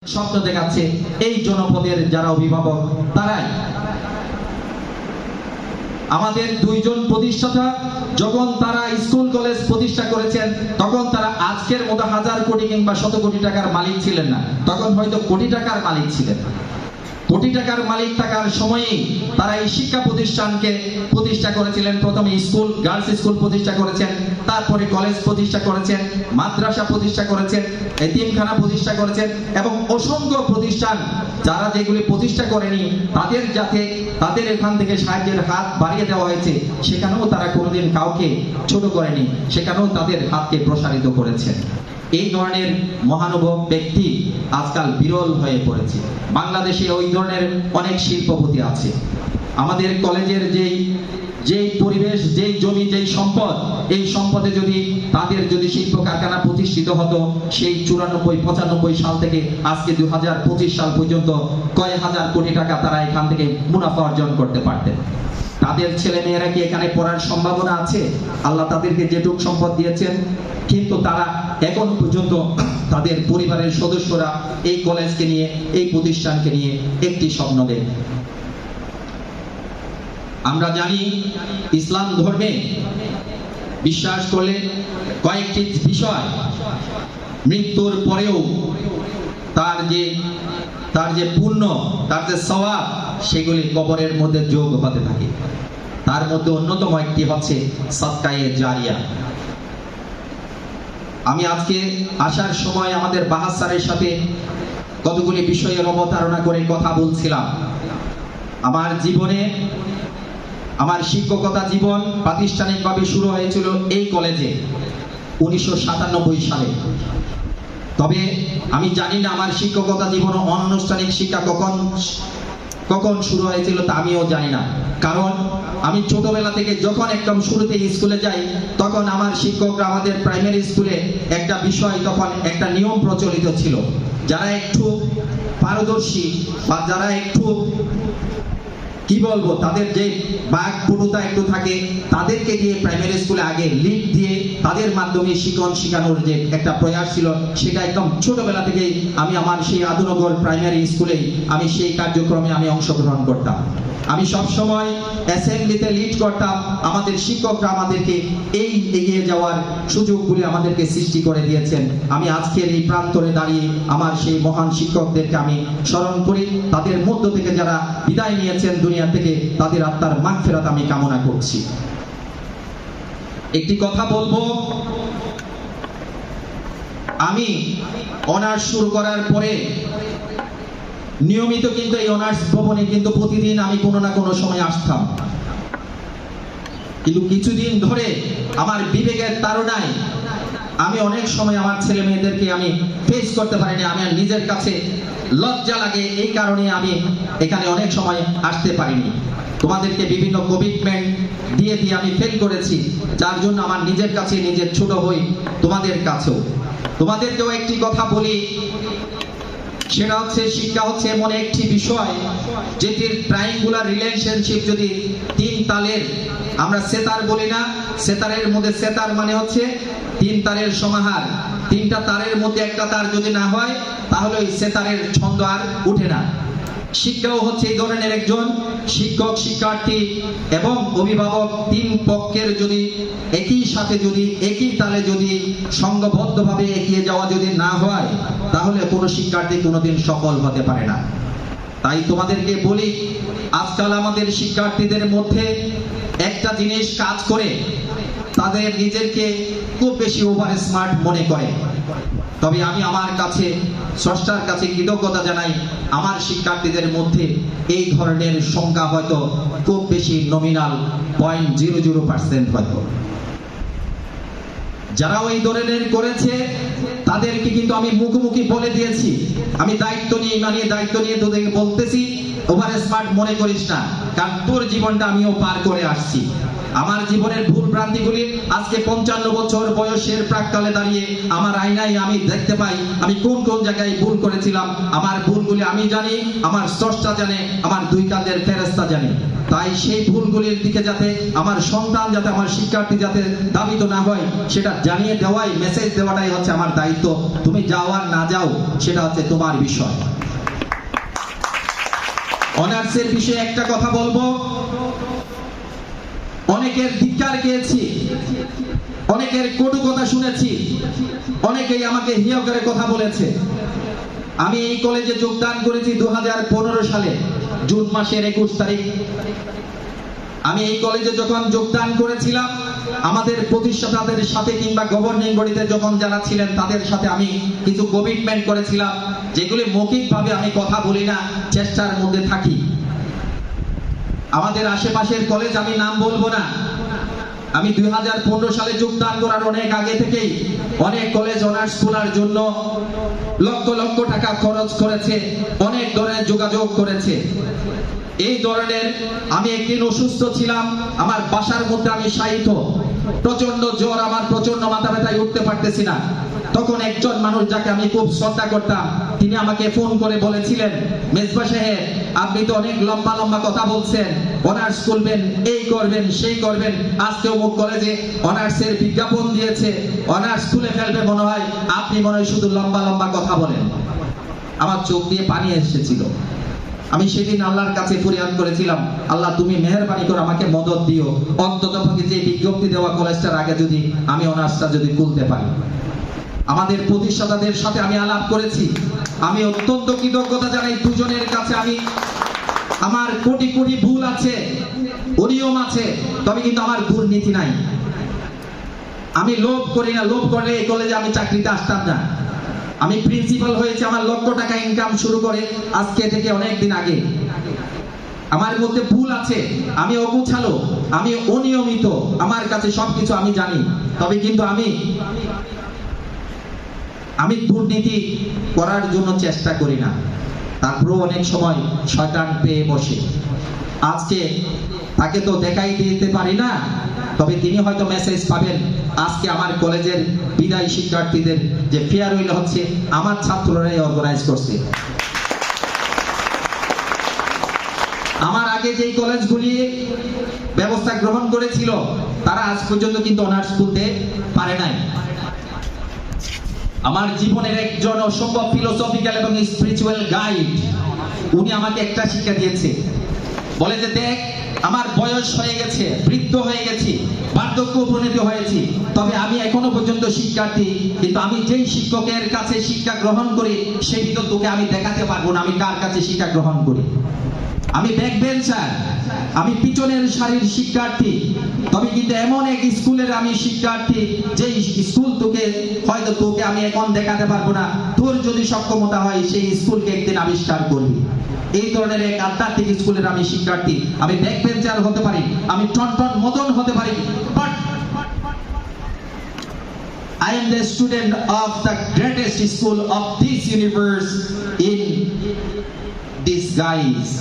স্বপ্ন দেখাচ্ছে এই জনপদের যারা অভিভাবক তারাই। আমাদের দুইজন প্রতিষ্ঠাতা যখন তারা স্কুল কলেজ প্রতিষ্ঠা করেছেন তখন তারা আজকের মতো হাজার কোটি কিংবা শত কোটি টাকার মালিক ছিলেন না, তখন হয়তো কোটি টাকার মালিক ছিলেন। কোটি টাকার মালিক থাকার সময়েই তারা এই শিক্ষা প্রতিষ্ঠানকে প্রতিষ্ঠা করেছিলেন। প্রথমে স্কুল, গার্লস স্কুল প্রতিষ্ঠা করেছেন, তারপরে কলেজ প্রতিষ্ঠা করেছেন, মাদ্রাসা প্রতিষ্ঠা করেছেন, এতিমখানা প্রতিষ্ঠা করেছেন এবং অসংখ্য প্রতিষ্ঠান যারা যেগুলি প্রতিষ্ঠা করেনি তাদের যাতে তাদের এখান থেকে সাহায্যের হাত বাড়িয়ে দেওয়া হয়েছে, সেখানেও তারা কোনোদিন কাউকে ছোট করেনি, সেখানেও তাদের হাতকে প্রসারিত করেছেন। এই ধরনের মহানুভব ব্যক্তি আজকাল বিরল হয়ে পড়েছে। বাংলাদেশে ওই ধরনের অনেক শিল্পপতি আছে। আমাদের কলেজের যেই পরিবেশ, যেই জমি, যেই সম্পদ, এই সম্পদে যদি তাদের যদি শিল্প কারখানা প্রতিষ্ঠিত হতো সেই 94-95 সাল থেকে আজকে 2025 সাল পর্যন্ত কয়েক হাজার কোটি টাকা তারা এখান থেকে মুনাফা অর্জন করতে পারতেন। তাদের ছেলে মেয়েরা কি এখানে পড়ার সম্ভাবনা আছে? আল্লাহ তাদেরকে যেটুক সম্পদ দিয়েছেন, কিন্তু তারা এখন পর্যন্ত তাদের পরিবারের সদস্যরা এই কলেজকে নিয়ে, এই প্রতিষ্ঠানকে নিয়ে একটি স্বপ্ন দেখে। আমরা জানি ইসলাম ধর্মে বিশ্বাস করলে কয়েকটি বিষয় মৃত্যুর পরেও তার যে পুণ্য, তার যে সওয়াব, সেগুলি কবরের মধ্যে যোগ হতে থাকে। তার মধ্যে অন্যতম একটি হচ্ছে সাদকায়ে জারিয়া। আমি আজকে আসার সময় আমাদের বাহাস স্যারের সাথে কতগুলি বিষয়ের অবতারণা করে কথা বলছিলাম। আমার জীবনে, আমার শিক্ষকতা জীবন প্রাতিষ্ঠানিকভাবে শুরু হয়েছিল এই কলেজে 1997 সালে। তবে আমি জানি না আমার শিক্ষকতা জীবন ও অনানুষ্ঠানিক শিক্ষা কখন শুরু হয়েছিল, তা আমিও জানি না। কারণ আমি ছোটবেলা থেকে যখন একদম শুরুতে স্কুলে যাই তখন আমার শিক্ষকরা, আমাদের প্রাইমারি স্কুলে একটা বিষয়, তখন একটা নিয়ম প্রচলিত ছিল, যারা একটু পারদর্শী বা যারা একটু কি বলবো, তাদের যে বাকপটুতা একটু থাকে, তাদেরকে দিয়ে প্রাইমারি স্কুলে আগে লিড দিয়ে তাদের মাধ্যমে শেখানোর যে একটা প্রয়াস ছিল, সেটা একদম ছোটবেলা থেকেই আমি আমার সেই আদুনগর প্রাইমারি স্কুলেই আমি সেই কার্যক্রমে আমি অংশগ্রহণ করতাম। আমি সব সময় অ্যাসেম্বলিতে লিড করতাম। আমাদের শিক্ষকরা আমাদেরকে এই এগিয়ে যাওয়ার সুযোগগুলি আমাদেরকে সৃষ্টি করে দিয়েছেন। আমি আজকের এই প্রান্তরে দাঁড়িয়ে আমার সেই মহান শিক্ষকদেরকে আমি স্মরণ করি। তাদের মধ্য থেকে যারা বিদায় নিয়েছেন দুনিয়া থেকে, তাদের আত্মার মাগফিরাত আমি কামনা করছি। একটি কথা বলবো, আমি অনার্স শুরু করার পরে নিয়মিত কিন্তু এই অনার্স ভবনে কিন্তু প্রতিদিন আমি কোনো না কোনো সময় আসতাম। কিন্তু কিছুদিন ধরে আমার বিবেকের তাড়নায় আমি অনেক সময় আমার ছেলে মেয়েদেরকে আমি ফেস করতে পারিনি। আমি নিজের কাছে লজ্জা লাগে, এই কারণে আমি এখানে অনেক সময় আসতে পারিনি। তোমাদেরকে বিভিন্ন কমিটমেন্ট দিয়ে আমি ফেল করেছি, যার জন্য আমার নিজের কাছে নিজের ছোট হই। তোমাদেরকেও একটি কথা বলি, সেটা হচ্ছে শিক্ষা হচ্ছে এমন একটি বিষয় যেটির ট্রায়াঙ্গুলার রিলেশনশিপ যদি তিন তালের, আমরা সেতার বলি না, সেতারের মধ্যে সেতার মানে হচ্ছে তিন তারের সমাহার, তিনটা তারের মধ্যে একটা তার যদি না হয় তাহলে ওই সেতারের ছন্দ আর উঠে না। শিক্ষাও হচ্ছে এই ধরনের, একজন শিক্ষক, শিক্ষার্থী এবং অভিভাবক তিন পক্ষের যদি একই সাথে, যদি একই তালে যদি সংঘবদ্ধভাবে এগিয়ে যাওয়া যদি না হয়, তাহলে কোনো শিক্ষার্থী কোনোদিন সফল হতে পারে না। তাই তোমাদেরকে বলি, আজকাল আমাদের শিক্ষার্থীদের মধ্যে একটা জিনিস কাজ করে, তাদের নিজেকে খুব বেশি ওভার স্মার্ট মনে করে। তবে আমি আমার কাছে, স্রষ্টার কাছে কৃতজ্ঞতা জানাই, আমার শিক্ষার্থীদের মধ্যে এই ধরনের সংখ্যা হয়তো খুব বেশি, নমিনাল 0.00% হয়তো। যারা ওই ধরনের করেছে তাদেরকে কিন্তু আমি মুখোমুখি বলে দিয়েছি। আমি দায়িত্ব নিয়ে তোদেরকে বলতেছি, ওভার স্মার্ট মনে করিস না, কারণ তোর জীবনটা আমিও পার করে আসছি। আমার জীবনের ভুল ভ্রান্তিগুলি আজকে 55 বছর বয়সের প্রাক্কালে দাঁড়িয়ে আমার আয়নায় আমি দেখতে পাই আমি কোন কোন জায়গায় ভুল করেছিলাম। আমার ভুলগুলি আমি জানি, আমার স্রষ্টা জানে, আমার দুই কাঁধের ফেরেশতা জানে। তাই সেই ভুলগুলির দিকে যাতে আমার সন্তান, যাতে আমার শিক্ষার্থী যাতে দাবিত না হয়, সেটা জানিয়ে দেওয়াই, মেসেজ দেওয়াটাই হচ্ছে আমার দায়িত্ব। তুমি যাও আর না যাও সেটা হচ্ছে তোমার বিষয়। অনার্সের বিষয়ে একটা কথা বলবো, অনেকের ধিক্কার খেয়েছি, অনেকের কটু কথা শুনেছি, অনেকেই আমাকে হেয় করে কথা বলেছে। আমি এই কলেজে যোগদান করেছি 2015 সালে জুন মাসের 21 তারিখ। আমি এই কলেজে যখন যোগদান করেছিলাম, আমাদের প্রতিষ্ঠাতাদের সাথে কিংবা গভর্নিং বডিতে যখন যারা ছিলেন তাদের সাথে আমি কিছু কমিটমেন্ট করেছিলাম, যেগুলি মৌখিকভাবে আমি কথা বলি না, চেষ্টার মধ্যে থাকি। আমাদের আশেপাশের কলেজ, আমি নাম বলবো না, আমি 2015 সালে যোগদান করার অনেক আগে থেকেই অনেক কলেজ অনার্স খোলার জন্য লক্ষ লক্ষ টাকা খরচ করেছে, অনেক ধরনের যোগাযোগ করেছে। এই ধরনের আমি একদিন অসুস্থ ছিলাম, আমার বাসার মধ্যে আমি শায়িত, প্রচন্ড জ্বর, আমার প্রচন্ড মাথা ব্যথায় উঠতে পারতেছি না। তখন একজন মানুষ যাকে আমি খুব শ্রদ্ধা করতাম, তিনি আমাকে ফোন করে বলেছিলেন, মেজবা সাহেব আপনি তো অনেক লম্বা লম্বা কথা বলছেন, অনার্স করবেন, এই করবেন, সেই করবেন, আজকে অমুক কলেজে অনার্সের বিজ্ঞাপন দিয়েছে, অনার্স খুলে ফেলবে মনে হয়, আপনি মনে হয় শুধু লম্বা লম্বা কথা বলেন। আমার চোখ দিয়ে পানি এসেছিল। আমি সেদিন আল্লাহর কাছে ফরিয়াদ করেছিলাম, আল্লাহ তুমি মেহেরবানি করে আমাকে মদদ দিও, অন্ততপক্ষে যে বিজ্ঞপ্তি দেওয়া কলেজটার আগে যদি আমি অনার্সটা যদি খুলতে পারি। আমাদের প্রতিষ্ঠাতাদের সাথে আমি আলাপ করেছি, আমি অত্যন্ত কৃতজ্ঞতা জানাই দুজনের কাছে। আমার কোটি কোটি ভুল আছে, অনিয়ম আছে, তবে কিন্তু আমার দুর্নীতি নাই। আমি লোভ করি না, লোভ করলে এই কলেজে আমি চাকরিতে আসতাম না। আমি প্রিন্সিপাল হয়েছে আমার লক্ষ টাকা ইনকাম শুরু করে আজকে থেকে অনেক দিন আগে। আমার মধ্যে ভুল আছে, আমি অগুছালো, আমি অনিয়মিত, আমার কাছে সবকিছু আমি জানি, তবে কিন্তু আমি দুর্নীতি করার জন্য চেষ্টা করি না। তারপরেও অনেক সময় শয়তান পেয়ে বসে। আজকে তাকে তো দেখাই দিতে পারি না, তবে তিনি হয়তো মেসেজ পাবেন, আজকে আমার কলেজের বিদায়ী শিক্ষার্থীদের যে ফেয়ারওয়েল হচ্ছে আমার ছাত্ররাই অর্গানাইজ করছে। আমার আগে যেই কলেজগুলি ব্যবস্থা গ্রহণ করেছিল তারা আজ পর্যন্ত কিন্তু অনার্স খুলতে পারে নাই। আমার জীবনের একজন অসম্ভব ফিলোসফিক্যাল এবং স্পিরিচুয়াল গাইড, উনি আমাকে একটা শিক্ষা দিয়েছে, বলে যে দেখ আমার বয়স হয়ে গেছে, বৃদ্ধ হয়ে গেছি, বার্ধক্য উপনীত হয়েছি, তবে আমি এখনো পর্যন্ত শিক্ষার্থী, কিন্তু আমি যেই শিক্ষকের কাছে শিক্ষা গ্রহণ করি সেটি তো তোকে আমি দেখাতে পারবো না আমি কার কাছে শিক্ষা গ্রহণ করি। আমি ব্যাক বেঞ্চার, আমি পিছনের সারির শিক্ষার্থী, তবে কিন্তু এমন এক স্কুলের আমি শিক্ষার্থী যেই স্কুল হয়তো তোকে আমি এখন দেখাতে পারবো না, তোর যদি সক্ষমতা হয় সেই স্কুলকে একদিন আবিষ্কার করবি। এই ধরনের এক আধ্যাত্মিক স্কুলের আমি শিক্ষার্থী। আমি ব্যাক বেঞ্চার হতে পারি, আমি টনটন মদন হতে পারি, but I am the student of the greatest school of this universe in disguise.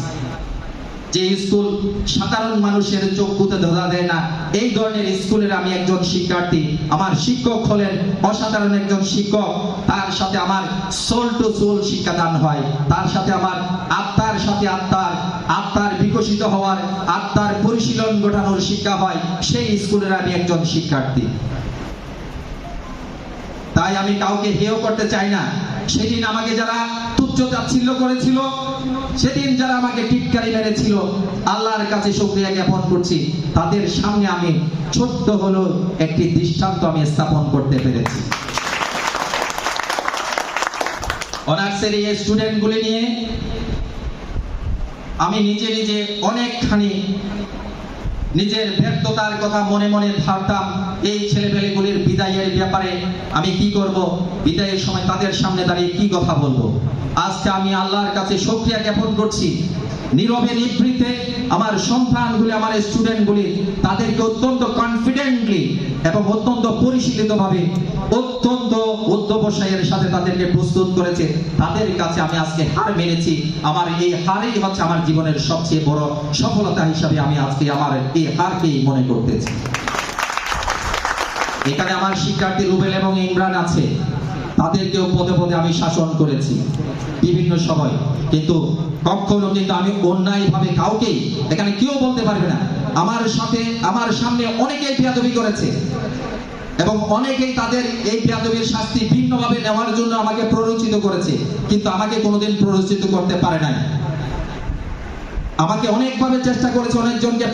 যে স্কুল সাধারণ মানুষের চোখ পুঁতে ধরা দেয় না, এই ধরনের স্কুলের আমি একজন শিক্ষার্থী। আমার শিক্ষক হলেন অসাধারণ একজন শিক্ষক, তার সাথে আমার সোল টু সোল শিক্ষাদান হয়, তার সাথে আমার আত্মার সাথে আত্মার বিকশিত হওয়ার, আত্মার পরিশীলন ঘটানোর শিক্ষা হয়, সেই স্কুলের আমি একজন শিক্ষার্থী। তাই আমি কাউকে হেয় করতে চাই না। সেদিন আমাকে যারা তুচ্ছ তাচ্ছিল্য করেছিল, সেদিন যারা আমাকে টিটকারি মেরেছিল, আল্লাহর কাছে শুকরিয়া জ্ঞাপন করছি, তাদের সামনে আমি ছোট্ট হলো একটি দৃষ্টান্ত আমি স্থাপন করতে পেরেছি। অনার্সের এই স্টুডেন্টগুলি নিয়ে আমি নিজে অনেকখানি নিজের ব্যর্থতার কথা মনে মনে ভাবতাম। এই ছেলেপেলেগুলির বিদায়ের ব্যাপারে আমি কি করব, বিদায়ের সময় তাদের সামনে দাঁড়িয়ে কি কথা বলবো। আজকে আমি আল্লাহর কাছে শুকরিয়া জ্ঞাপন করছি, নীরবে নিভৃতে আমার সন্তানগুলি, আমার স্টুডেন্টগুলি তাদেরকে অত্যন্ত কনফিডেন্টলি এবং অত্যন্ত পরিশীলিতভাবে, অত্যন্ত অধ্যবসায়ের সাথে তাদেরকে প্রস্তুত করেছে। তাদের কাছে আমি আজকে হার মেনেছি। আমার এই হারই হচ্ছে আমার জীবনের সবচেয়ে বড় সফলতা হিসাবে আমি আজকে আমার এই হারকেই মনে করতেছি। এখানে আমার শিক্ষার্থী রুবেল এবং ইমরান আছে, তাদেরকেও পদে পদে আমি শাসন করেছি বিভিন্ন সময়, কিন্তু কখনো কিন্তু আমি অন্যায়ভাবে কাউকেই এখানে কেউ বলতে পারবে না। আমার সামনে অনেকেই বেয়াদবি করেছে এবং অনেকেই তাদের এই বেয়াদবির শাস্তি ভিন্নভাবে নেওয়ার জন্য আমাকে প্ররোচিত করেছে, কিন্তু আমাকে কোনোদিন প্ররোচিত করতে পারে নাই। আমাকে অনেকভাবে চেষ্টা করেছে, অনেকজনকে